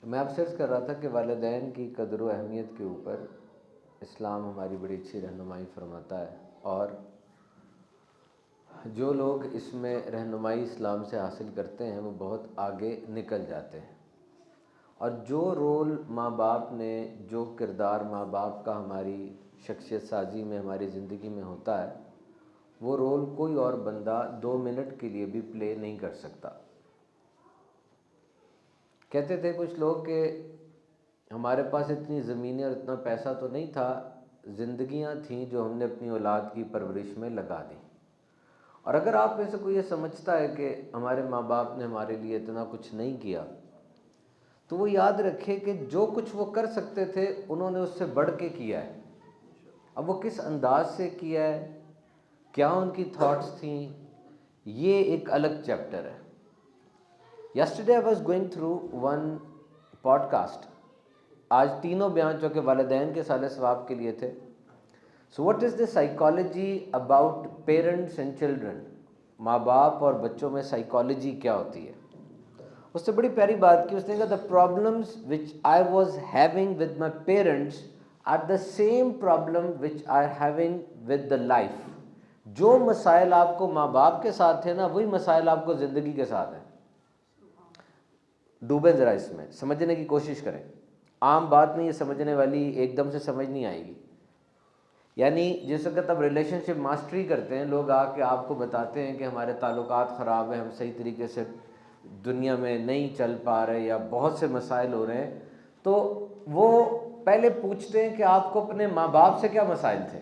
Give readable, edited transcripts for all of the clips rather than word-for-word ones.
میں اب سرچ کر رہا تھا کہ والدین کی قدر و اہمیت کے اوپر اسلام ہماری بڑی اچھی رہنمائی فرماتا ہے، اور جو لوگ اس میں رہنمائی اسلام سے حاصل کرتے ہیں وہ بہت آگے نکل جاتے ہیں، اور جو رول ماں باپ نے، جو کردار ماں باپ کا ہماری شخصیت سازی میں، ہماری زندگی میں ہوتا ہے، وہ رول کوئی اور بندہ 2 منٹ کے لیے بھی پلے نہیں کر سکتا۔ کہتے تھے کچھ لوگ کہ ہمارے پاس اتنی زمینیں اور اتنا پیسہ تو نہیں تھا، زندگیاں تھیں جو ہم نے اپنی اولاد کی پرورش میں لگا دیں۔ اور اگر آپ میں سے کوئی یہ سمجھتا ہے کہ ہمارے ماں باپ نے ہمارے لیے اتنا کچھ نہیں کیا، تو وہ یاد رکھے کہ جو کچھ وہ کر سکتے تھے انہوں نے اس سے بڑھ کے کیا ہے۔ اب وہ کس انداز سے کیا ہے، کیا ان کی تھاٹس تھیں، یہ ایک الگ چیپٹر ہے۔ Yesterday I was going through one podcast. آج تینوں بیان جو کہ والدین کے سال ثواب کے لیے تھے۔ So what is the psychology about parents and children? ماں باپ اور بچوں میں سائیکالوجی کیا ہوتی ہے؟ اس سے بڑی پیاری بات کی، اس نے کہا the problems which I was having with my parents are the same problem which I am having with the life۔ جو مسائل آپ کو ماں باپ کے ساتھ تھے نا، وہی مسائل آپ کو زندگی کے ساتھ ہیں۔ ڈوبیں ذرا اس میں، سمجھنے کی کوشش کریں۔ عام بات نہیں، یہ سمجھنے والی ایک دم سے سمجھ نہیں آئے گی۔ یعنی جس وقت آپ ریلیشن شپ ماسٹری کرتے ہیں، لوگ آ کے آپ کو بتاتے ہیں کہ ہمارے تعلقات خراب ہیں، ہم صحیح طریقے سے دنیا میں نہیں چل پا رہے، یا بہت سے مسائل ہو رہے ہیں، تو وہ پہلے پوچھتے ہیں کہ آپ کو اپنے ماں باپ سے کیا مسائل تھے۔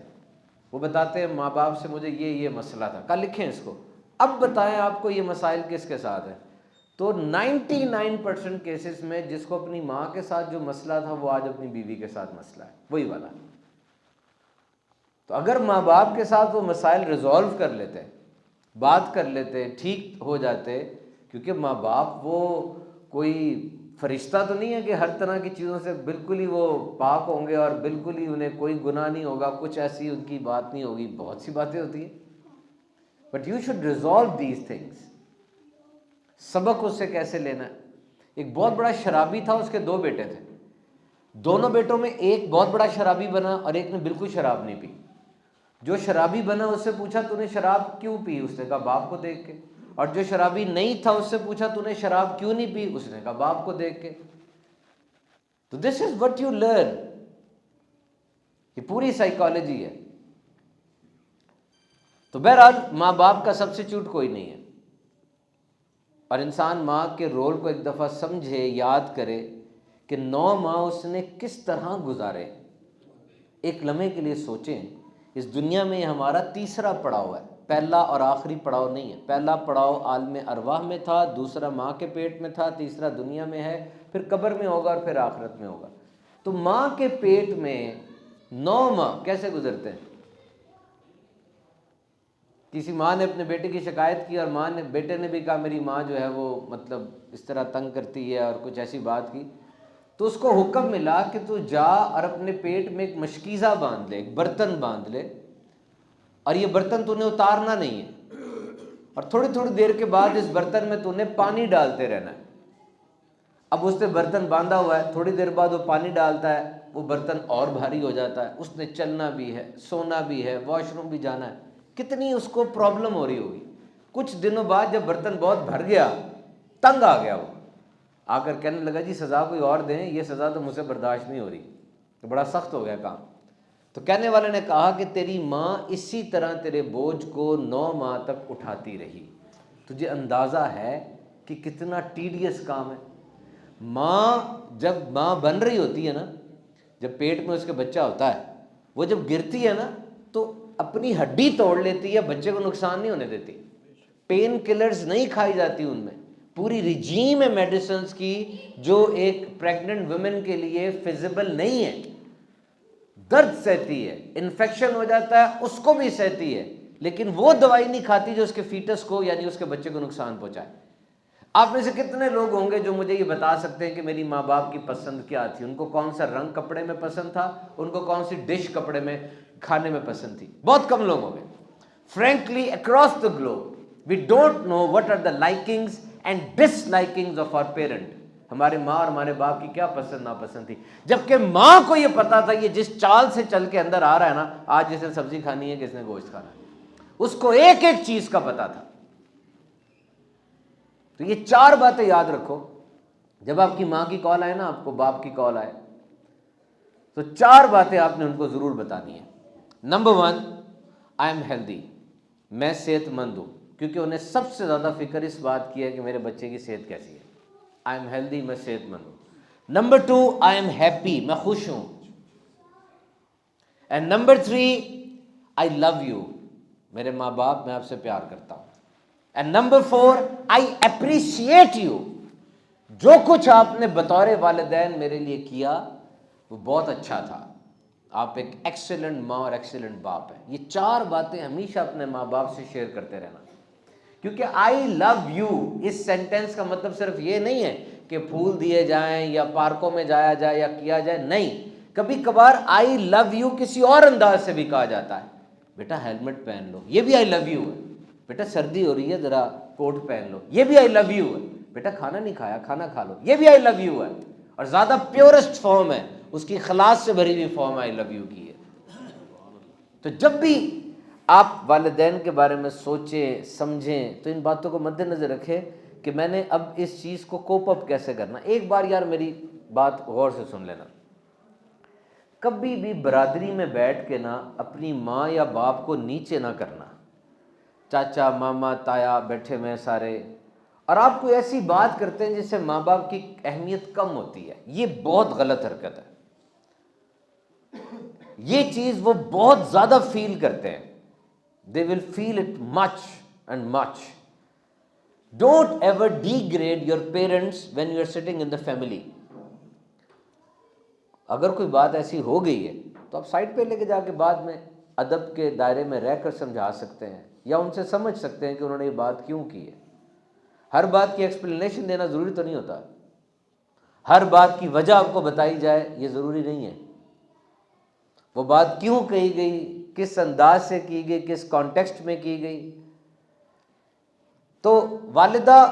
وہ بتاتے ہیں ماں باپ سے مجھے یہ مسئلہ تھا، کل لکھیں اس کو، اب بتائیں آپ کو یہ مسائل کس کے ساتھ ہیں۔ تو 99% کیسز میں جس کو اپنی ماں کے ساتھ جو مسئلہ تھا، وہ آج اپنی بیوی کے ساتھ مسئلہ ہے، وہی والا۔ تو اگر ماں باپ کے ساتھ وہ مسائل ریزولو کر لیتے، بات کر لیتے، ٹھیک ہو جاتے، کیونکہ ماں باپ وہ کوئی فرشتہ تو نہیں ہے کہ ہر طرح کی چیزوں سے بالکل ہی وہ پاک ہوں گے اور بالکل ہی انہیں کوئی گناہ نہیں ہوگا، کچھ ایسی ان کی بات نہیں ہوگی، بہت سی باتیں ہوتی ہیں۔ But you should resolve these things. سبق اس سے کیسے لینا ہے؟ ایک بہت بڑا شرابی تھا، اس کے 2 بیٹے تھے۔ دونوں بیٹوں میں ایک بہت بڑا شرابی بنا اور ایک نے بالکل شراب نہیں پی۔ جو شرابی بنا اس سے پوچھا تو نے شراب کیوں پی؟ اس نے کہا باپ کو دیکھ کے۔ اور جو شرابی نہیں تھا اس سے پوچھا تو نے شراب کیوں نہیں پی؟ اس نے کہا باپ کو دیکھ کے۔ تو دس از وٹ یو لرن۔ یہ پوری سائیکالوجی ہے۔ تو بہرحال ماں باپ کا سبسٹیوٹ کوئی نہیں ہے، اور انسان ماں کے رول کو ایک دفعہ سمجھے، یاد کرے کہ 9 ماہ اس نے کس طرح گزارے۔ ایک لمحے کے لیے سوچیں، اس دنیا میں یہ ہمارا تیسرا پڑاؤ ہے، پہلا اور آخری پڑاؤ نہیں ہے۔ پہلا پڑاؤ عالم ارواح میں تھا، دوسرا ماں کے پیٹ میں تھا، تیسرا دنیا میں ہے، پھر قبر میں ہوگا اور پھر آخرت میں ہوگا۔ تو ماں کے پیٹ میں 9 ماہ کیسے گزرتے ہیں؟ کسی ماں نے اپنے بیٹے کی شکایت کی اور بیٹے نے بھی کہا میری ماں جو ہے وہ مطلب اس طرح تنگ کرتی ہے، اور کچھ ایسی بات کی، تو اس کو حکم ملا کہ تو جا اور اپنے پیٹ میں ایک مشکیزہ باندھ لے، ایک برتن باندھ لے، اور یہ برتن تو نے اتارنا نہیں ہے، اور تھوڑی تھوڑی دیر کے بعد اس برتن میں تو نے پانی ڈالتے رہنا ہے۔ اب اس نے برتن باندھا ہوا ہے، تھوڑی دیر بعد وہ پانی ڈالتا ہے، وہ برتن اور بھاری ہو جاتا ہے، اس نے چلنا بھی ہے، سونا بھی ہے، واش روم بھی جانا ہے، کتنی اس کو پرابلم ہو رہی ہوگی۔ کچھ دنوں بعد جب برتن بہت بھر گیا، تنگ آ گیا، وہ آ کر کہنے لگا جی سزا کوئی اور دیں، یہ سزا تو مجھ سے برداشت نہیں ہو رہی، تو بڑا سخت ہو گیا کام۔ تو کہنے والے نے کہا کہ تیری ماں اسی طرح تیرے بوجھ کو 9 ماہ تک اٹھاتی رہی۔ تجھے اندازہ ہے کہ کتنا ٹیڈیس کام ہے۔ ماں جب ماں بن رہی ہوتی ہے نا، جب پیٹ میں اس کے بچہ ہوتا ہے، وہ جب گرتی ہے نا تو اپنی ہڈی توڑ لیتی ہے، بچے کو نقصان نہیں ہونے دیتی۔ پین کلرز نہیں کھائی جاتی ان میں، پوری رجیم ہے میڈیسنز کی جو ایک پریگننٹ ویمن کے لیے فیزیبل نہیں ہے۔ درد سہتی ہے، انفیکشن ہو جاتا ہے اس کو بھی سہتی ہے، لیکن وہ دوائی نہیں کھاتی جو اس کے فیٹس کو یعنی اس کے بچے کو نقصان پہنچائے۔ آپ میں سے کتنے لوگ ہوں گے جو مجھے یہ بتا سکتے ہیں کہ میری ماں باپ کی پسند کیا تھی، ان کو کون سا رنگ کپڑے میں پسند تھا، ان کو کون سی ڈش کپڑے میں کھانے میں پسند تھی؟ بہت کم لوگ ہوں گے۔ Frankly across the globe we don't know what are the likings and dislikings of our parent. ہماری ماں اور ہمارے باپ کی کیا پسند ناپسند تھی، جبکہ ماں کو یہ پتا تھا یہ جس چال سے چل کے اندر آ رہا ہے نا، آج جس نے سبزی کھانی ہے، کس نے گوشت کھانا ہے، اس کو ایک ایک چیز کا پتا تھا۔ تو یہ 4 باتیں یاد رکھو، جب آپ کی ماں کی کال آئے نا، آپ کو باپ کی کال آئے، تو 4 باتیں آپ نے ان کو ضرور بتانی ہے۔ نمبر 1، آئی ایم ہیلدی، میں صحت مند ہوں، کیونکہ انہیں سب سے زیادہ فکر اس بات کی ہے کہ میرے بچے کی صحت کیسی ہے۔ آئی ایم ہیلدی، میں صحت مند ہوں۔ نمبر 2، آئی ایم ہیپی، میں خوش ہوں۔ And number 3، I love you, میرے ماں باپ، میں آپ سے پیار کرتا ہوں۔ And number 4، I appreciate you, جو کچھ آپ نے بطور والدین میرے لیے کیا وہ بہت اچھا تھا، آپ ایک ایکسیلنٹ ماں اور ایکسیلنٹ باپ ہیں۔ یہ 4 باتیں ہمیشہ اپنے ماں باپ سے شیئر کرتے رہنا، کیونکہ آئی لو یو اس سینٹینس کا مطلب صرف یہ نہیں ہے کہ پھول دیے جائیں یا پارکوں میں جایا جائے یا کیا جائے، نہیں، کبھی کبھار آئی لو یو کسی اور انداز سے بھی کہا جاتا ہے، بیٹا ہیلمٹ پہن لو، یہ بھی آئی لو یو ہے، بیٹا سردی ہو رہی ہے ذرا کوٹ پہن لو، یہ بھی آئی لو یو ہے، بیٹا کھانا نہیں کھایا کھانا کھا لو، یہ بھی آئی لو یو ہے۔ اور زیادہ پیورسٹ فارم ہے، اس کی خلاص سے بھری ہوئی فارم آئی لو یو کی ہے۔ تو جب بھی آپ والدین کے بارے میں سوچیں سمجھیں تو ان باتوں کو مد نظر رکھیں کہ میں نے اب اس چیز کو کوپ اپ کیسے کرنا۔ ایک بار یار میری بات غور سے سن لینا، کبھی بھی برادری میں بیٹھ کے نا اپنی ماں یا باپ کو نیچے نہ کرنا، چاچا ماما تایا بیٹھے ہوئے ہیں سارے، اور آپ کوئی ایسی بات کرتے ہیں جس سے ماں باپ کی اہمیت کم ہوتی ہے، یہ بہت غلط حرکت ہے۔ یہ چیز وہ بہت زیادہ فیل کرتے ہیں، they will feel it much and much. Don't ever degrade your parents when you are sitting in the family. اگر کوئی بات ایسی ہو گئی ہے تو آپ سائڈ پہ لے کے جا کے بعد میں ادب کے دائرے میں رہ کر سمجھا سکتے ہیں، یا ان سے سمجھ سکتے ہیں کہ انہوں نے یہ بات کیوں کی ہے۔ ہر بات کی ایکسپلینیشن دینا ضروری تو نہیں ہوتا، ہر بات کی وجہ آپ کو بتائی جائے یہ ضروری نہیں ہے، وہ بات کیوں کہی گئی، کس انداز سے کی گئی، کس کانٹیکسٹ میں کی گئی۔ تو والدہ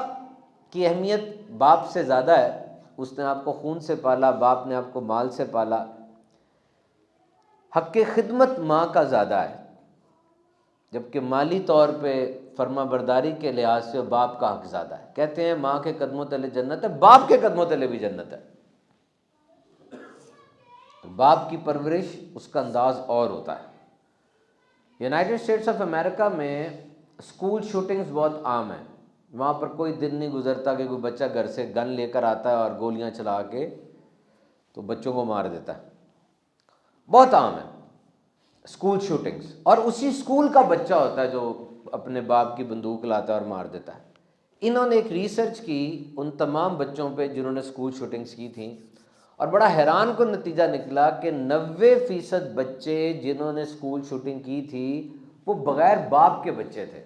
کی اہمیت باپ سے زیادہ ہے، اس نے آپ کو خون سے پالا، باپ نے آپ کو مال سے پالا۔ حق خدمت ماں کا زیادہ ہے، جبکہ مالی طور پہ فرما برداری کے لحاظ سے باپ کا حق زیادہ ہے۔ کہتے ہیں ماں کے قدموں تلے جنت ہے، باپ کے قدموں تلے بھی جنت ہے۔ باپ کی پرورش اس کا انداز اور ہوتا ہے۔ یونائٹڈ اسٹیٹس آف امریکہ میں اسکول شوٹنگز بہت عام ہیں، وہاں پر کوئی دن نہیں گزرتا کہ کوئی بچہ گھر سے گن لے کر آتا ہے اور گولیاں چلا کے تو بچوں کو مار دیتا ہے، بہت عام ہے اسکول شوٹنگز، اور اسی اسکول کا بچہ ہوتا ہے جو اپنے باپ کی بندوق لاتا ہے اور مار دیتا ہے۔ انہوں نے ایک ریسرچ کی ان تمام بچوں پہ جنہوں نے اسکول شوٹنگز کی تھیں، اور بڑا حیران کن نتیجہ نکلا کہ 90% بچے جنہوں نے اسکول شوٹنگ کی تھی وہ بغیر باپ کے بچے تھے،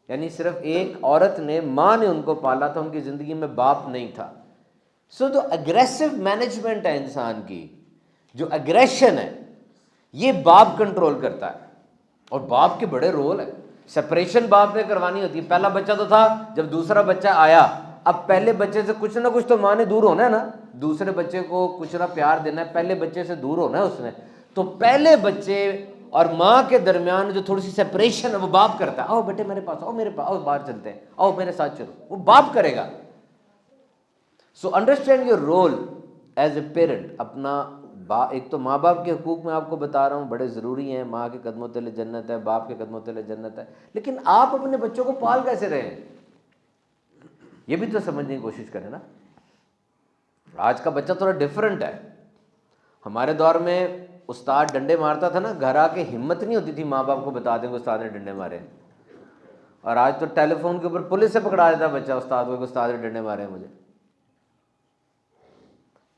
یعنی صرف ایک عورت نے، ماں نے ان کو پالا تھا، ان کی زندگی میں باپ نہیں تھا۔ سو جو اگریسو مینجمنٹ ہے انسان کی، جو اگریشن ہے، یہ باپ کنٹرول کرتا ہے، اور باپ کے بڑے رول ہیں۔ سپریشن باپ نے کروانی ہوتی ہے، پہلا بچہ تو تھا، جب دوسرا بچہ آیا، اب پہلے بچے سے کچھ نہ کچھ تو ماں نے دور ہونا ہے نا، دوسرے بچے کو کچھ نہ پیار دینا ہے، پہلے بچے سے دور ہونا ہے اس نے، تو پہلے بچے اور ماں کے درمیان جو تھوڑی سی سپریشن ہے وہ باپ کرتا ہے۔ آؤ بیٹے میرے پاس آؤ، میرے پاس آؤ، باہر چلتے ہیں، آؤ میرے ساتھ چلو، وہ باپ کرے گا۔ So understand your role as a parent. اپنا ایک تو ماں باپ کے حقوق میں آپ کو بتا رہا ہوں بڑے ضروری ہیں، ماں کے قدموں تلے جنت ہے، باپ کے قدموں تلے جنت ہے، لیکن آپ اپنے بچوں کو پال کیسے رہے ہیں یہ بھی تو سمجھنے کی کوشش کریں نا۔ آج کا بچہ تھوڑا ڈفرینٹ ہے۔ ہمارے دور میں استاد ڈنڈے مارتا تھا نا، گھر آ کے ہمت نہیں ہوتی تھی ماں باپ کو بتا دیں کہ استاد نے ڈنڈے مارے، اور آج تو ٹیلی فون کے اوپر پولیس سے پکڑا دیتا بچہ استاد کو کہ استاد نے ڈنڈے مارے ہیں مجھے۔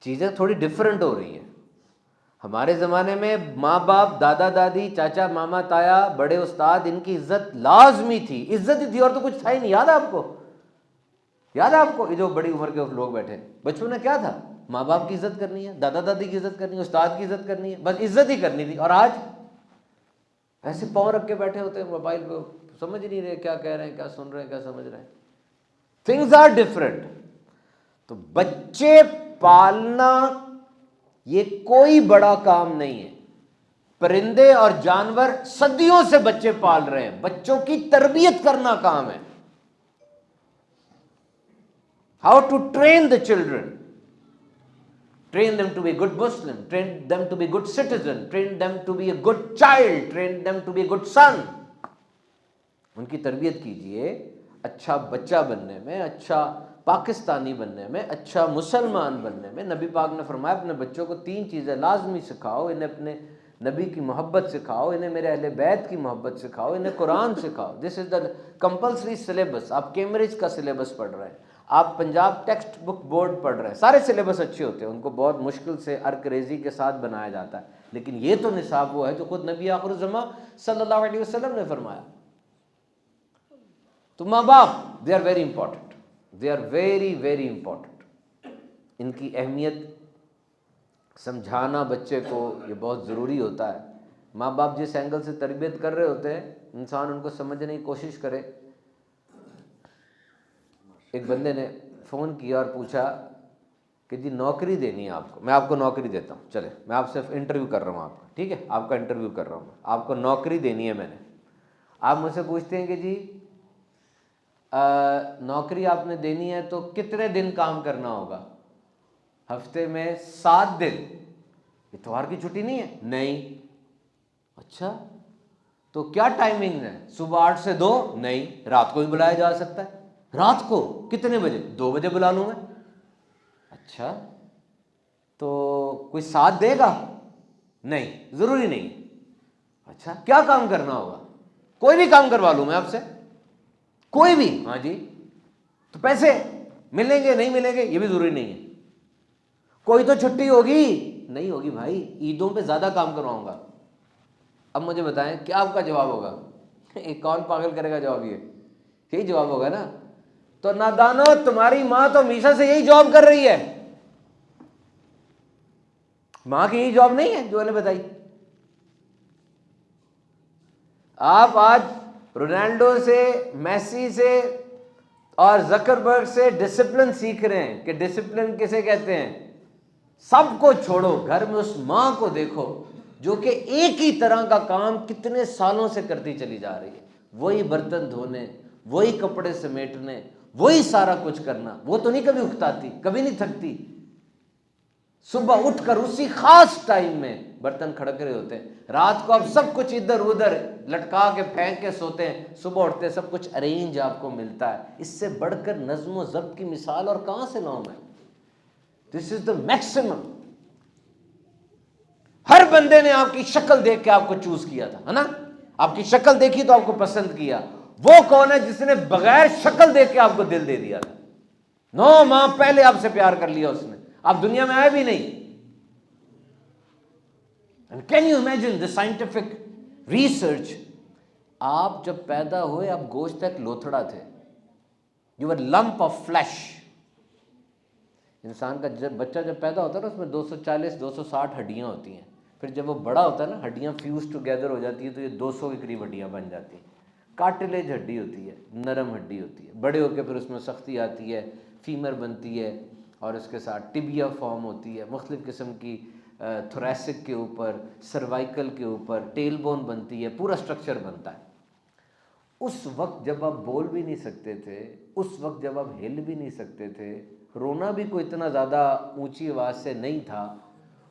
چیزیں تھوڑی ڈفرینٹ ہو رہی ہیں۔ ہمارے زمانے میں ماں باپ، دادا دادی، چاچا ماما تایا، بڑے استاد، ان کی عزت لازمی تھی، عزت ہی تھی، اور تو کچھ تھا ہی نہیں۔ یاد ہے آپ کو؟ یاد ہے آپ کو؟ یہ جو بڑی عمر کے لوگ بیٹھے، بچپن میں کیا تھا؟ ماں باپ کی عزت کرنی ہے، دادا دادی کی عزت کرنی ہے، استاد کی عزت کرنی ہے، بس عزت ہی کرنی تھی۔ اور آج ایسے پاؤں رکھ کے بیٹھے ہوتے ہیں موبائل پہ، سمجھ نہیں رہے کیا کہہ رہے ہیں، کیا سن رہے ہیں، کیا سمجھ رہے ہیں۔ Things are different. تو بچے پالنا یہ کوئی بڑا کام نہیں ہے. پرندے اور جانور صدیوں سے بچے پال رہے ہیں, بچوں کی تربیت کرنا کام ہے. How to train the children, train them to be a good Muslim, train them to be a good citizen, train them to be a good child, train them to be a good son. ان کی تربیت کیجئے اچھا بچہ بننے میں, اچھا پاکستانی بننے میں, اچھا مسلمان بننے میں. نبی پاک نے فرمایا اپنے بچوں کو 3 چیزیں لازمی سکھاؤ, انہیں اپنے نبی کی محبت سکھاؤ, انہیں میرے اہل بیت کی محبت سکھاؤ, انہیں قرآن سکھاؤ. دس از دا کمپلسری سلیبس. آپ کیمبرج کا سلیبس پڑھ رہے ہیں, آپ پنجاب ٹیکسٹ بک بورڈ پڑھ رہے ہیں, سارے سلیبس اچھے ہوتے ہیں, ان کو بہت مشکل سے ارکریزی کے ساتھ بنایا جاتا ہے, لیکن یہ تو نصاب وہ ہے جو خود نبی آخر الزماں صلی اللہ علیہ وسلم نے فرمایا. تو ماں باپ they are very important, they are very very important. ان کی اہمیت سمجھانا بچے کو یہ بہت ضروری ہوتا ہے. ماں باپ جس اینگل سے تربیت کر رہے ہوتے ہیں, انسان ان کو سمجھنے کی کوشش کرے. ایک بندے نے فون کیا اور پوچھا کہ جی نوکری دینی ہے آپ کو, میں آپ کو نوکری دیتا ہوں, چلے میں آپ سے انٹرویو کر رہا ہوں آپ کا, ٹھیک ہے آپ کا انٹرویو کر رہا ہوں, آپ کو نوکری دینی ہے میں نے. آپ مجھ سے پوچھتے ہیں کہ جی نوکری آپ نے دینی ہے تو کتنے دن کام کرنا ہوگا؟ ہفتے میں 7 دن. اتوار کی چھٹی نہیں ہے؟ نہیں. اچھا تو کیا ٹائمنگ ہے؟ صبح 8 سے 2؟ نہیں, رات کو بھی بلایا جا سکتا ہے. رات کو کتنے بجے؟ 2 بجے بلا لوں میں. اچھا تو کوئی ساتھ دے گا؟ نہیں, ضروری نہیں. اچھا کیا کام کرنا ہوگا؟ کوئی بھی کام کروا لوں میں آپ سے, کوئی بھی. ہاں جی. تو پیسے ملیں گے نہیں ملیں گے یہ بھی ضروری نہیں ہے. کوئی تو چھٹی ہوگی؟ نہیں ہوگی بھائی, عیدوں پہ زیادہ کام کرواؤں گا. اب مجھے بتائیں کیا آپ کا جواب ہوگا؟ ایک کون پاگل کرے گا جواب؟ یہی جواب ہوگا نا. تو نادانو, تمہاری ماں تو ہمیشہ سے یہی جاب کر رہی ہے. ماں کی یہی جاب نہیں ہے جو نے بتائی. آپ آج رونالڈو سے, میسی سے اور زکربرگ سے ڈسپلن سیکھ رہے ہیں کہ ڈسپلن کسے کہتے ہیں. سب کو چھوڑو, گھر میں اس ماں کو دیکھو جو کہ ایک ہی طرح کا کام کتنے سالوں سے کرتی چلی جا رہی ہے. وہی برتن دھونے, وہی کپڑے سمیٹنے, وہی سارا کچھ کرنا. وہ تو نہیں کبھی اکتاتی, کبھی نہیں تھکتی. صبح اٹھ کر اسی خاص ٹائم میں برتن کھڑک رہے ہوتے ہیں, رات کو اب سب کچھ ادھر ادھر لٹکا کے پھینک کے سوتے ہیں, صبح اٹھتے سب کچھ ارینج آپ کو ملتا ہے. اس سے بڑھ کر نظم و ضبط کی مثال اور کہاں سے لاؤں میں؟ دس از دا میکسیمم. ہر بندے نے آپ کی شکل دیکھ کے آپ کو چوز کیا تھا, ہے نا. آپ کی شکل دیکھی تو آپ کو پسند کیا. وہ کون ہے جس نے بغیر شکل دیکھ کے آپ کو دل دے دیا تھا؟ 9 ماہ پہلے آپ سے پیار کر لیا اس نے, آپ دنیا میں آئے بھی نہیں. And can you imagine the scientific research? آپ جب پیدا ہوئے آپ گوشت ایک لوتھڑا تھے. You were lump of flesh. انسان کا جب بچہ جب پیدا ہوتا ہے نا اس میں 240-260 ہڈیاں ہوتی ہیں. پھر جب وہ بڑا ہوتا ہے نا ہڈیاں فیوز ٹوگیدر ہو جاتی ہیں تو یہ 200 کے قریب ہڈیاں بن جاتی ہیں. کارٹلیج ہڈی ہوتی ہے, نرم ہڈی ہوتی ہے. بڑے ہو کے پھر اس میں سختی آتی ہے, فیمر بنتی ہے اور اس کے ساتھ ٹبیا فارم ہوتی ہے, مختلف قسم کی تھوریسک کے اوپر, سروائکل کے اوپر ٹیل بون بنتی ہے, پورا سٹرکچر بنتا ہے. اس وقت جب آپ بول بھی نہیں سکتے تھے, اس وقت جب آپ ہل بھی نہیں سکتے تھے, رونا بھی کوئی اتنا زیادہ اونچی آواز سے نہیں تھا,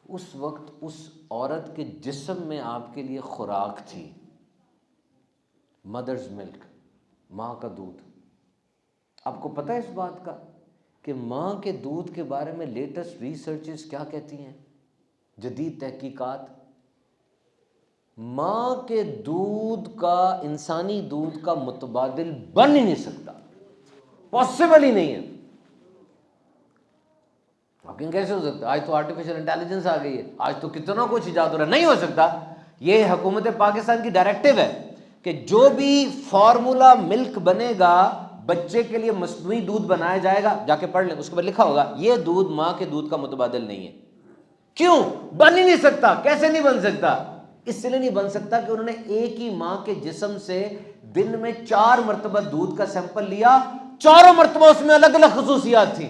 اس وقت اس عورت کے جسم میں آپ کے لیے خوراک تھی, مدرز ملک, ماں کا دودھ. آپ کو پتہ ہے اس بات کا کہ ماں کے دودھ کے بارے میں لیٹسٹ ریسرچز کیا کہتی ہیں, جدید تحقیقات؟ ماں کے دودھ کا انسانی دودھ کا متبادل بن ہی نہیں سکتا, پاسبل ہی نہیں ہے. لیکن کیسے ہو سکتا؟ آج تو آرٹیفیشل انٹیلیجنس آ گئی ہے, آج تو کتنا کچھ ایجاد ہو رہا ہے. نہیں ہو سکتا. یہ حکومت پاکستان کی ڈائریکٹیو ہے کہ جو بھی فارمولا ملک بنے گا بچے کے لیے مصنوعی دودھ بنایا جائے گا. جا کے پڑھ لیں, اس کے بعد لکھا ہوگا یہ دودھ ماں کے دودھ کا متبادل نہیں ہے. کیوں؟ بن ہی نہیں سکتا. کیسے نہیں بن سکتا؟ اس لیے نہیں بن سکتا کہ انہوں نے ایک ہی ماں کے جسم سے دن میں 4 مرتبہ دودھ کا سیمپل لیا, 4 مرتبہ اس میں الگ الگ خصوصیات تھیں.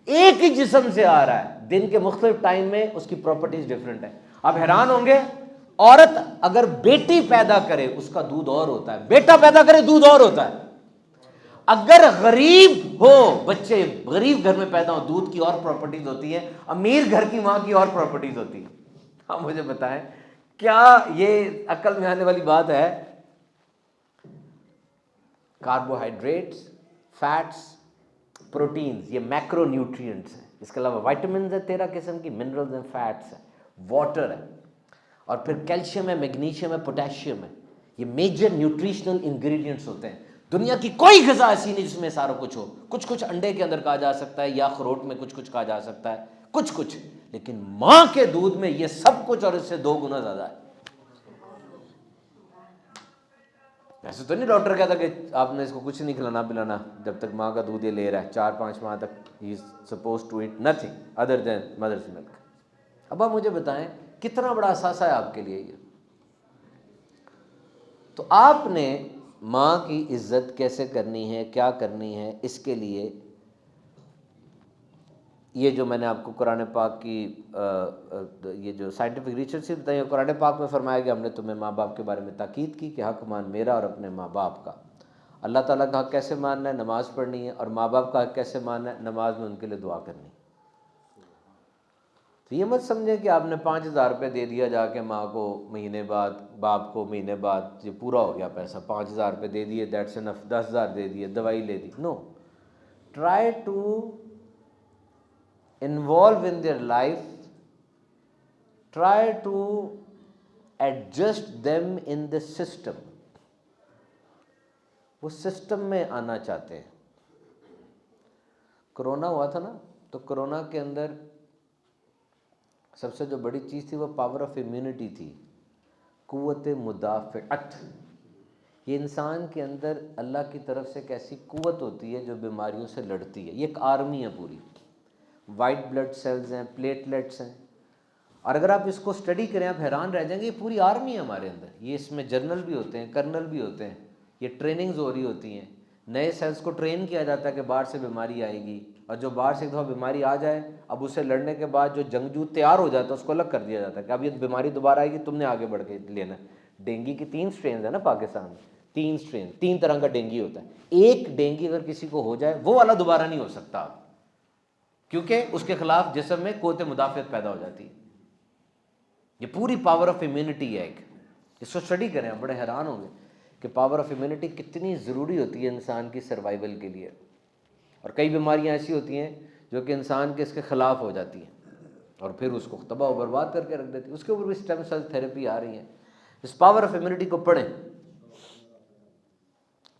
ایک ہی جسم سے آ رہا ہے، دن کے مختلف ٹائم میں اس کی پراپرٹیز ڈفرینٹ ہیں۔ آپ حیران ہوں گے، عورت اگر بیٹی پیدا کرے اس کا دودھ اور ہوتا ہے، بیٹا پیدا کرے دودھ اور ہوتا ہے۔ اگر غریب ہو، بچے غریب گھر میں پیدا ہو، دودھ کی اور پراپرٹیز ہوتی ہیں، امیر گھر کی ماں کی اور پراپرٹیز ہوتی ہیں۔ آپ مجھے بتائیں کیا یہ عقل میں آنے والی بات ہے؟ کاربوہائیڈریٹس، فیٹس، پروٹینز، یہ میکرو نیوٹرینٹس ہیں۔ اس کے علاوہ وائٹامنز ہیں 13 قسم کی، منرلز ہیں، فیٹس ہیں، واٹر ہے، اور پھر کیلشیم ہے، میگنیشیم ہے، پوٹیشیم ہے۔ یہ میجر نیوٹریشنل انگریڈینٹس ہوتے ہیں۔ دنیا کی کوئی غذا ایسی نہیں جس میں سارا کچھ ہو۔ کچھ کچھ انڈے کے اندر کہا جا سکتا ہے، یا اخروٹ میں کچھ کچھ کہا جا سکتا ہے، کچھ کچھ، لیکن ماں کے دودھ میں یہ سب کچھ اور اس سے 2 گنا زیادہ ہے۔ ایسے تو نہیں ڈاکٹر کہتا کہ آپ نے اس کو کچھ نہیں کھلانا پلانا جب تک ماں کا دودھ یہ لے رہا ہے، 4-5 ماہ تک ہی is suppose to eat nothing other than mother's milk. اب آپ مجھے بتائیں کتنا بڑا اثاثہ ہے آپ کے لیے یہ۔ تو آپ نے ماں کی عزت کیسے کرنی ہے، کیا کرنی ہے، اس کے لیے یہ جو میں نے آپ کو قرآن پاک کی یہ جو سائنٹیفک ریسرچ سے بتائی ہے، قرآن پاک میں فرمایا کہ ہم نے تمہیں ماں باپ کے بارے میں تاکید کی کہ حق مان میرا اور اپنے ماں باپ کا۔ اللہ تعالیٰ کا حق کیسے ماننا ہے؟ نماز پڑھنی ہے، اور ماں باپ کا حق کیسے ماننا ہے؟ نماز میں ان کے لیے دعا کرنی ہے۔ تو یہ مت سمجھیں کہ آپ نے 5,000 روپے دے دیا جا کے ماں کو مہینے بعد، باپ کو مہینے بعد، یہ پورا ہو گیا پیسہ، 5,000 روپے دے دیے، دیٹس انف، 10,000 دے دیے، دوائی لے دی۔ No, try to involve in their life, try to adjust them in the system۔ وہ سسٹم میں آنا چاہتے ہیں۔ کرونا ہوا تھا نا، تو کرونا کے اندر سب سے جو بڑی چیز تھی وہ پاور آف امیونٹی تھی، قوت مدافعت۔ یہ انسان کے اندر اللہ کی طرف سے ایک ایسی قوت ہوتی ہے جو بیماریوں سے لڑتی ہے۔ یہ ایک آرمی ہے پوری، وائٹ بلڈ سیلز ہیں، پلیٹلیٹس ہیں، اور اگر آپ اس کو اسٹڈی کریں آپ حیران رہ جائیں گے، یہ پوری آرمی ہے ہمارے اندر۔ یہ اس میں جنرل بھی ہوتے ہیں، کرنل بھی ہوتے ہیں، یہ ٹریننگز ہو رہی ہوتی ہیں، نئے سیلز کو ٹرین کیا جاتا ہے کہ باہر سے بیماری آئے گی، اور جو باہر سے ایک دفعہ بیماری آ جائے اب اسے لڑنے کے بعد جو جنگجو تیار ہو جاتا ہے اس کو الگ کر دیا جاتا ہے کہ اب یہ بیماری دوبارہ آئے گی، تم نے آگے بڑھ کے لینا ہے۔ ڈینگی کی 3 سٹرینز ہیں نا پاکستان میں، 3 سٹرین، 3 طرح کا ڈینگی ہوتا ہے۔ ایک ڈینگی اگر کسی کو ہو جائے وہ والا دوبارہ نہیں ہو سکتا، کیونکہ اس کے خلاف جسم میں قوت مدافعت پیدا ہو جاتی ہے۔ یہ پوری پاور آف امیونٹی ہے ایک، اس کو اسٹڈی کریں آپ بڑے حیران ہوں گے کہ پاور آف امیونٹی کتنی ضروری ہوتی ہے انسان کی سروائیول کے لیے۔ اور کئی بیماریاں ایسی ہوتی ہیں جو کہ انسان کے اس کے خلاف ہو جاتی ہیں اور پھر اس کو تباہ و برباد کر کے رکھ دیتی ہیں۔ اس کے اوپر بھی اسٹیم سیل تھیراپی آ رہی ہیں۔ اس پاور آف امیونٹی کو پڑھیں۔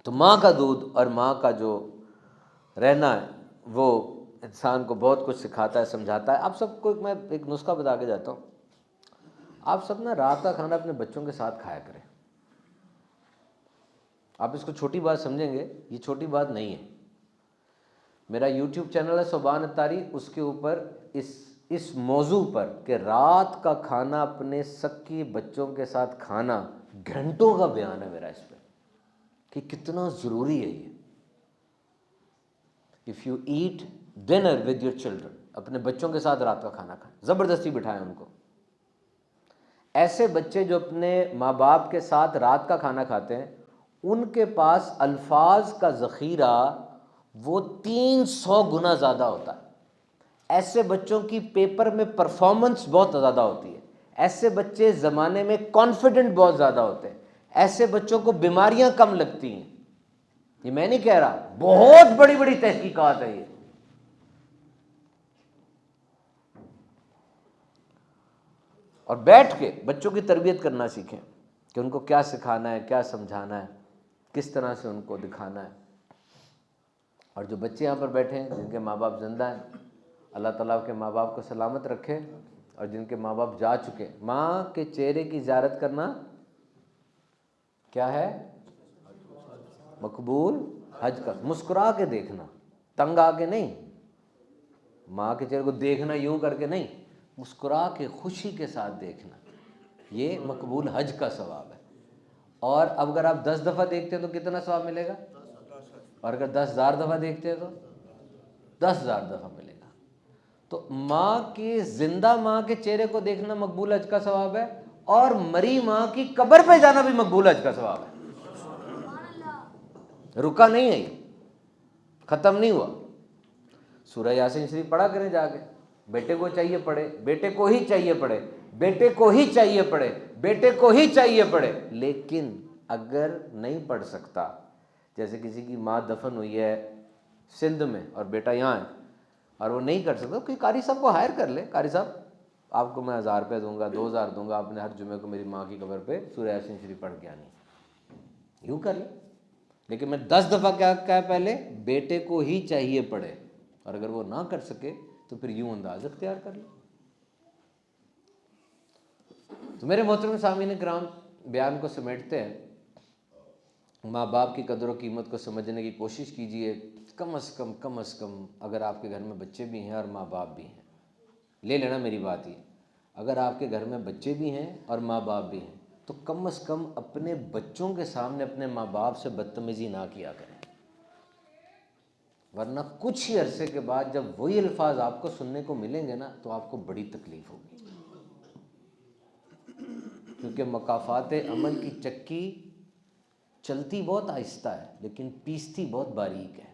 تو ماں کا دودھ اور ماں کا جو رہنا ہے وہ انسان کو بہت کچھ سکھاتا ہے، سمجھاتا ہے۔ آپ سب کو میں ایک نسخہ بتا کے جاتا ہوں۔ آپ سب نا رات کا کھانا اپنے بچوں کے ساتھ کھایا کریں۔ آپ اس کو چھوٹی بات سمجھیں گے، یہ چھوٹی بات نہیں ہے۔ میرا یوٹیوب چینل ہے صبحان اتاری، اس کے اوپر اس موضوع پر کہ رات کا کھانا اپنے سکی بچوں کے ساتھ کھانا، گھنٹوں کا بیان ہے میرا اس پہ کہ کتنا ضروری ہے یہ۔ If you eat dinner with your children, اپنے بچوں کے ساتھ رات کا کھانا کھائیں، زبردستی بٹھائیں ان کو۔ ایسے بچے جو اپنے ماں باپ کے ساتھ رات کا کھانا کھاتے ہیں ان کے پاس الفاظ کا ذخیرہ وہ 300 گنا زیادہ ہوتا ہے۔ ایسے بچوں کی پیپر میں پرفارمنس بہت زیادہ ہوتی ہے۔ ایسے بچے زمانے میں کانفیڈنٹ بہت زیادہ ہوتے ہیں۔ ایسے بچوں کو بیماریاں کم لگتی ہیں۔ یہ میں نہیں کہہ رہا، بہت بڑی بڑی تحقیقات ہے یہ۔ اور بیٹھ کے بچوں کی تربیت کرنا سیکھیں کہ ان کو کیا سکھانا ہے، کیا سمجھانا ہے، کس طرح سے ان کو دکھانا ہے۔ اور جو بچے یہاں پر بیٹھے ہیں جن کے ماں باپ زندہ ہیں، اللہ تعالیٰ کے ماں باپ کو سلامت رکھے، اور جن کے ماں باپ جا چکے، ماں کے چہرے کی زیارت کرنا کیا ہے؟ مقبول حج کا۔ مسکرا کے دیکھنا، تنگ آ کے نہیں، ماں کے چہرے کو دیکھنا یوں کر کے نہیں، مسکرا کے خوشی کے ساتھ دیکھنا، یہ مقبول حج کا ثواب ہے۔ اور اب اگر آپ 10 دفعہ دیکھتے ہیں تو کتنا ثواب ملے گا؟ اور اگر 10,000 دفعہ دیکھتے ہیں تو 10,000 دفعہ ملے گا۔ تو ماں کی زندہ ماں کے چہرے کو دیکھنا مقبول حج کا ثواب ہے، اور مری ماں کی قبر پہ جانا بھی مقبول حج کا ثواب ہے۔ رکا نہیں ہے، یہ ختم نہیں ہوا۔ سورہ یاسین شریف پڑھا کریں جا کے، بیٹے کو چاہیے پڑھے، بیٹے کو ہی چاہیے پڑھے، بیٹے کو ہی چاہیے پڑھے، بیٹے کو ہی چاہیے پڑھے۔ لیکن اگر نہیں پڑھ سکتا، جیسے کسی کی ماں دفن ہوئی ہے سندھ میں اور بیٹا یہاں ہے اور وہ نہیں کر سکتا، کوئی قاری صاحب کو ہائر کر لے، قاری صاحب آپ کو میں 1000 روپے دوں گا، 2000 دوں گا، آپ نے ہر جمعے کو میری ماں کی قبر پہ سورہ یاسین شریف پڑھ کے آنی، یوں کر لے۔ لیکن میں 10 دفعہ کیا کہا پہلے، بیٹے کو ہی چاہیے پڑھے، اور اگر وہ نہ کر سکے تو پھر یوں انداز اختیار کر لے۔ تو میرے محترم سامعین کرام، بیان کو سمیٹتے ہیں، ماں باپ کی قدر و قیمت کو سمجھنے کی کوشش کیجئے۔ کم از کم اگر آپ کے گھر میں بچے بھی ہیں اور ماں باپ بھی ہیں، لے لینا میری بات یہ، اگر آپ کے گھر میں بچے بھی ہیں اور ماں باپ بھی ہیں تو کم از کم اپنے بچوں کے سامنے اپنے ماں باپ سے بدتمیزی نہ کیا کریں، ورنہ کچھ ہی عرصے کے بعد جب وہی الفاظ آپ کو سننے کو ملیں گے نا تو آپ کو بڑی تکلیف ہوگی، کیونکہ مکافات عمل کی چکی چلتی بہت آہستہ ہے لیکن پیستی بہت باریک ہے۔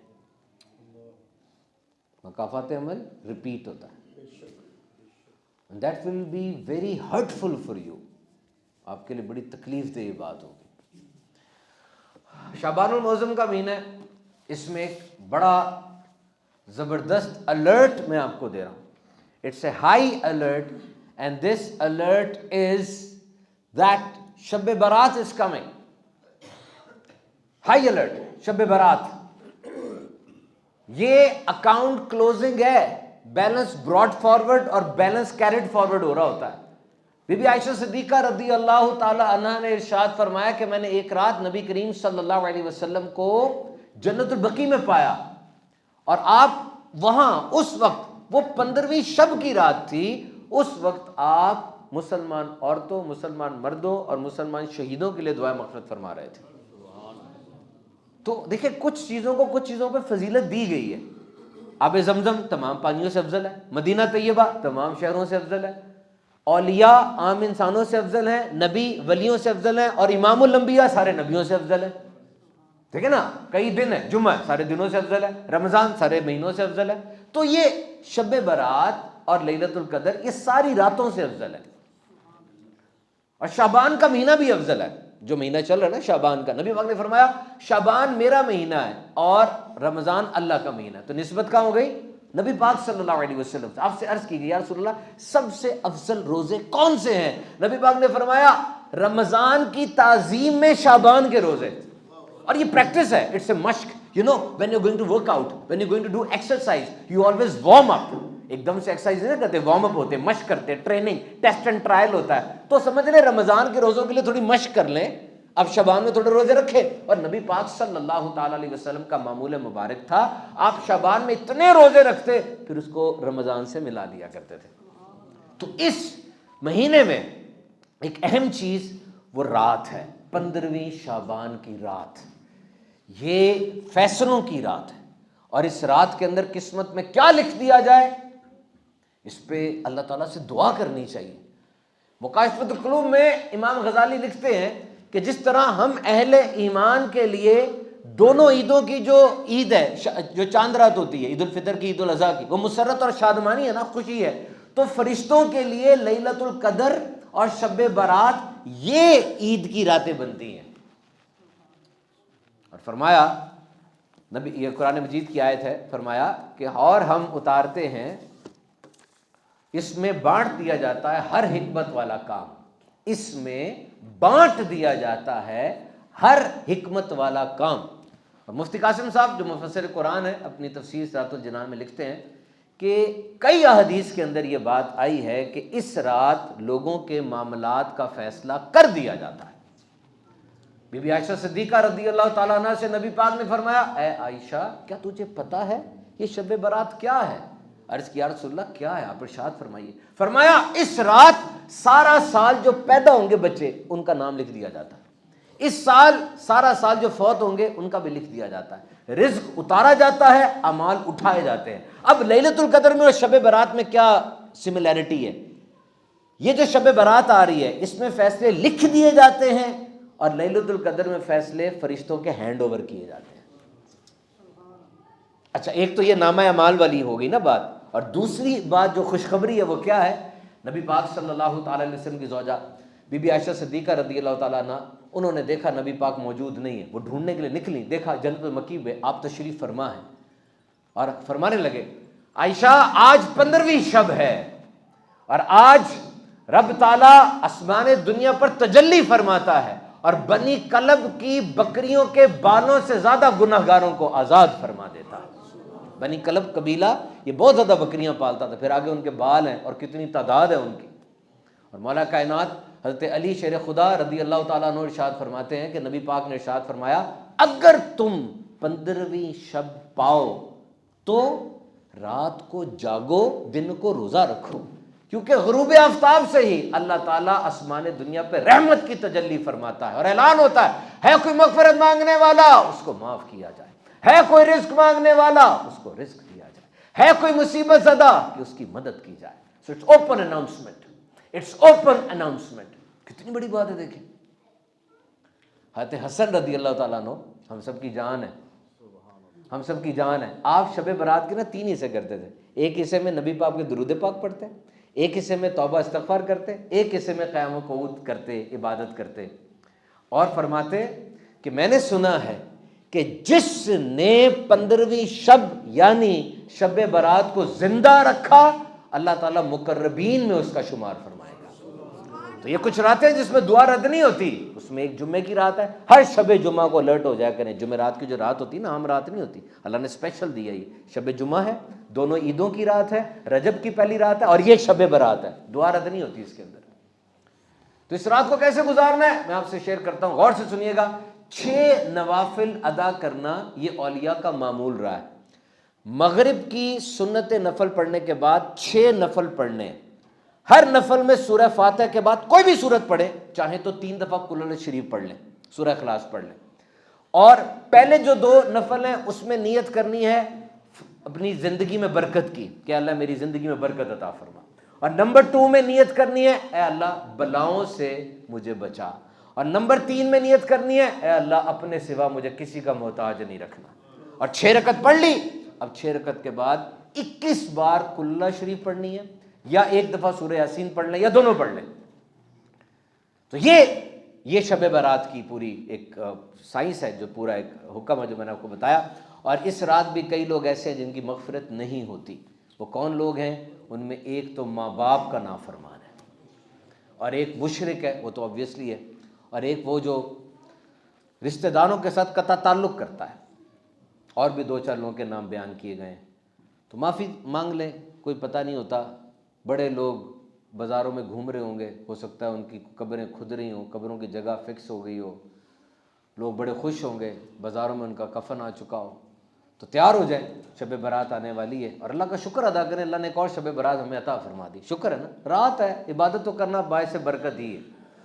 مکافات عمل ریپیٹ ہوتا ہے، that will be very hurtful for you, آپ کے لیے بڑی تکلیف دہ یہ بات ہوگی۔ شعبان المعظم کا مہینہ ہے، اس میں ایک بڑا زبردست الرٹ میں آپ کو دے رہا ہوں، it's a high alert, and this alert is that Shab Barat is coming, high alert, Shab Barat. یہ اکاؤنٹ کلوزنگ ہے، بیلنس براڈ فارورڈ اور بیلنس کیریڈ فارورڈ ہو رہا ہوتا ہے۔ بی بی عائشہ صدیقہ رضی اللہ تعالی عنہا نے ارشاد فرمایا کہ میں نے ایک رات نبی کریم صلی اللہ علیہ وسلم کو جنت البقیع میں پایا، اور آپ وہاں اس وقت، وہ 15ویں شب کی رات تھی، اس وقت آپ مسلمان عورتوں، مسلمان مردوں اور مسلمان شہیدوں کے لیے دعائیں مغفرت فرما رہے تھے۔ تو دیکھیں کچھ چیزوں پہ فضیلت دی گئی ہے۔ آب زمزم تمام پانیوں سے افضل ہے، مدینہ طیبہ تمام شہروں سے افضل ہے، اولیاء عام انسانوں سے افضل ہیں، نبی ولیوں سے افضل ہیں، اور امام الانبیاء سارے نبیوں سے افضل ہے۔ ٹھیک ہے نا، کئی دن ہے، جمعہ سارے دنوں سے افضل ہے، رمضان سارے مہینوں سے افضل ہے، تو یہ شب برات اور لیلۃ القدر یہ ساری راتوں سے افضل ہے، اور شعبان کا مہینہ بھی افضل ہے، جو مہینہ چل رہا ہے نا شعبان کا، نبی پاک نے فرمایا شعبان میرا مہینہ ہے اور رمضان اللہ کا مہینہ ہے، تو نسبت کہاں ہو گئی؟ نبی پاک صلی اللہ علیہ وسلم سے۔ آپ سے عرض کی گئی یا رسول اللہ سب سے افضل روزے کون سے ہیں؟ نبی پاک نے فرمایا رمضان کی تعظیم میں شعبان کے روزے، اور یہ پریکٹس ہے، اٹس اے مشق، you know when you going to work out, when you going to do exercise, you always warm up, ایک دم سے ایکسرسائز نہیں کرتے، وارم اپ ہوتے، مشق کرتے، ٹریننگ، ٹیسٹ اینڈ ٹرائل ہوتا ہے، تو سمجھ لیں رمضان کے روزوں کے لیے تھوڑی مشق کر لیں، اب شعبان میں تھوڑے روزے رکھیں۔ اور نبی پاک صلی اللہ تعالی علیہ وسلم کا معمول مبارک تھا، آپ شعبان میں اتنے روزے رکھتے پھر اس کو رمضان سے ملا دیا کرتے تھے۔ تو اس مہینے میں ایک اہم چیز وہ رات ہے، 15ویں شعبان کی رات، یہ فیصلوں کی رات ہے، اور اس رات کے اندر قسمت میں کیا لکھ دیا جائے اس پہ اللہ تعالیٰ سے دعا کرنی چاہیے۔ مکاشفۃ القلوب میں امام غزالی لکھتے ہیں کہ جس طرح ہم اہل ایمان کے لیے دونوں عیدوں کی جو عید ہے، جو چاند رات ہوتی ہے، عید الفطر کی، عید الاضحیٰ کی، وہ مسرت اور شادمانی ہے نا، خوشی ہے، تو فرشتوں کے لیے لیلۃ القدر اور شب برات یہ عید کی راتیں بنتی ہیں۔ اور فرمایا نبی، یہ قرآن مجید کی آیت ہے، فرمایا کہ اور ہم اتارتے ہیں، اس میں بانٹ دیا جاتا ہے ہر حکمت والا کام، اس میں بانٹ دیا جاتا ہے ہر حکمت والا کام۔ اور مفتی قاسم صاحب جو مفسر قرآن ہے اپنی تفسیر صراط الجنان میں لکھتے ہیں کہ کئی احادیث کے اندر یہ بات آئی ہے کہ اس رات لوگوں کے معاملات کا فیصلہ کر دیا جاتا ہے۔ بی بی عائشہ صدیقہ رضی اللہ تعالیٰ عنہ سے نبی پاک نے فرمایا اے عائشہ کیا تجھے پتا ہے یہ شب برات کیا ہے؟ عرض کیا رسول اللہ کیا ہے؟ آپ ارشاد فرمائیے۔ فرمایا اس رات سارا سال جو پیدا ہوں گے بچے ان کا نام لکھ دیا جاتا ہے، اس سال سارا سال جو فوت ہوں گے ان کا بھی لکھ دیا جاتا ہے، رزق اتارا جاتا ہے، اعمال اٹھائے جاتے ہیں۔ اب لیلۃ القدر میں اور شب برات میں کیا سملیرٹی ہے؟ یہ جو شب برات آ رہی ہے اس میں فیصلے لکھ دیے جاتے ہیں، اور لیلۃ القدر میں فیصلے فرشتوں کے ہینڈ اوور کیے جاتے ہیں۔ اچھا، ایک تو یہ نامہ اعمال والی ہو گئی نا بات، اور دوسری بات جو خوشخبری ہے وہ کیا ہے؟ نبی پاک صلی اللہ تعالی علیہ وسلم کی زوجہ بی بی عائشہ صدیقہ رضی اللہ تعالیٰ عنہ، انہوں نے دیکھا نبی پاک موجود نہیں ہے، وہ ڈھونڈنے کے لیے نکلی، دیکھا جنت المکی میں آپ تشریف فرما ہیں، اور فرمانے لگے عائشہ آج 15ویں شب ہے، اور آج رب تعالیٰ آسمان دنیا پر تجلی فرماتا ہے، اور بنی کلب کی بکریوں کے بالوں سے زیادہ گناہگاروں کو آزاد فرما دیتا ہے۔ بنی کلب قبیلہ یہ بہت زیادہ بکریاں پالتا تھا، پھر آگے ان کے بال ہیں اور کتنی تعداد ہے ان کی۔ اور مولا کائنات حضرت علی شیر خدا رضی اللہ تعالیٰ عنہ ارشاد فرماتے ہیں کہ نبی پاک نے ارشاد فرمایا اگر تم 15ویں شب پاؤ تو رات کو جاگو، دن کو روزہ رکھو، کیونکہ غروب آفتاب سے ہی اللہ تعالیٰ آسمان دنیا پہ رحمت کی تجلی فرماتا ہے، اور اعلان ہوتا ہے کوئی مغفرت مانگنے والا اس کو معاف کیا جائے، ہے کوئی رزق مانگنے والا اس کو رزق دیا جائے، ہے کوئی مصیبت زدہ کہ اس کی مدد کی جائے۔ So it's open announcement, it's open announcement. کتنی بڑی بات ہے دیکھیں۔ حضرت حسن رضی اللہ تعالیٰ عنہ ہم سب کی جان ہے، ہم سب کی جان ہے۔ آپ شب برات کے نا 3 حصے کرتے تھے، ایک حصے میں نبی پاک کے درود پاک پڑھتے، ایک حصے میں توبہ استغفار کرتے، ایک حصے میں قیام و قعود کرتے، عبادت کرتے، اور فرماتے کہ میں نے سنا ہے کہ جس نے 15ویں شب یعنی شب برات کو زندہ رکھا اللہ تعالیٰ مقربین میں اس کا شمار فرمائے گا۔ تو یہ کچھ راتیں جس میں دعا رد نہیں ہوتی، اس میں ایک جمعے کی رات ہے۔ ہر شب جمعہ کو الرٹ ہو جایا کریں، جمعرات کی جو رات ہوتی نا عام رات نہیں ہوتی، اللہ نے اسپیشل دیا، یہ شب جمعہ ہے، دونوں عیدوں کی رات ہے، رجب کی پہلی رات ہے اور یہ شب برات ہے، دعا رد نہیں ہوتی اس کے اندر۔ تو اس رات کو کیسے گزارنا ہے میں آپ سے شیئر کرتا ہوں، غور سے سنیے گا۔ 6 نوافل ادا کرنا یہ اولیاء کا معمول رہا ہے۔ مغرب کی سنت نفل پڑھنے کے بعد 6 نفل پڑھنے، ہر نفل میں سورہ فاتحہ کے بعد کوئی بھی سورت پڑھے، چاہے تو 3 دفعہ قل اعوذ شریف پڑھ لیں، سورہ اخلاص پڑھ لیں، اور پہلے جو 2 نفل ہیں اس میں نیت کرنی ہے اپنی زندگی میں برکت کی کہ اللہ میری زندگی میں برکت عطا فرما، اور نمبر 2 میں نیت کرنی ہے اے اللہ بلاؤں سے مجھے بچا، اور نمبر 3 میں نیت کرنی ہے اے اللہ اپنے سوا مجھے کسی کا محتاج نہیں رکھنا، اور 6 رکعت پڑھ لی۔ اب 6 رکعت کے بعد 21 بار قل اعوذ شریف پڑھنی ہے، یا 1 دفعہ سورہ یاسین پڑھ لیں، یا دونوں پڑھ لیں۔ تو یہ شب برات کی پوری ایک سائنس ہے، جو پورا ایک حکم ہے جو میں نے آپ کو بتایا۔ اور اس رات بھی کئی لوگ ایسے ہیں جن کی مغفرت نہیں ہوتی۔ وہ کون لوگ ہیں؟ ان میں ایک تو ماں باپ کا نافرمان ہے، اور ایک مشرک ہے، وہ تو obviously ہے، اور ایک وہ جو رشتہ داروں کے ساتھ قطع تعلق کرتا ہے، اور بھی 2-4 لوگوں کے نام بیان کیے گئے ہیں۔ تو معافی مانگ لیں، کوئی پتہ نہیں ہوتا، بڑے لوگ بازاروں میں گھوم رہے ہوں گے، ہو سکتا ہے ان کی قبریں کھد رہی ہوں، قبروں کی جگہ فکس ہو گئی ہو، لوگ بڑے خوش ہوں گے، بازاروں میں ان کا کفن آ چکا ہو، تو تیار ہو جائیں، شب برات آنے والی ہے، اور اللہ کا شکر ادا کریں، اللہ نے ایک اور شب برات ہمیں عطا فرما دی، شکر ہے نا، رات ہے، عبادت تو کرنا باعث برکت ہی ہے۔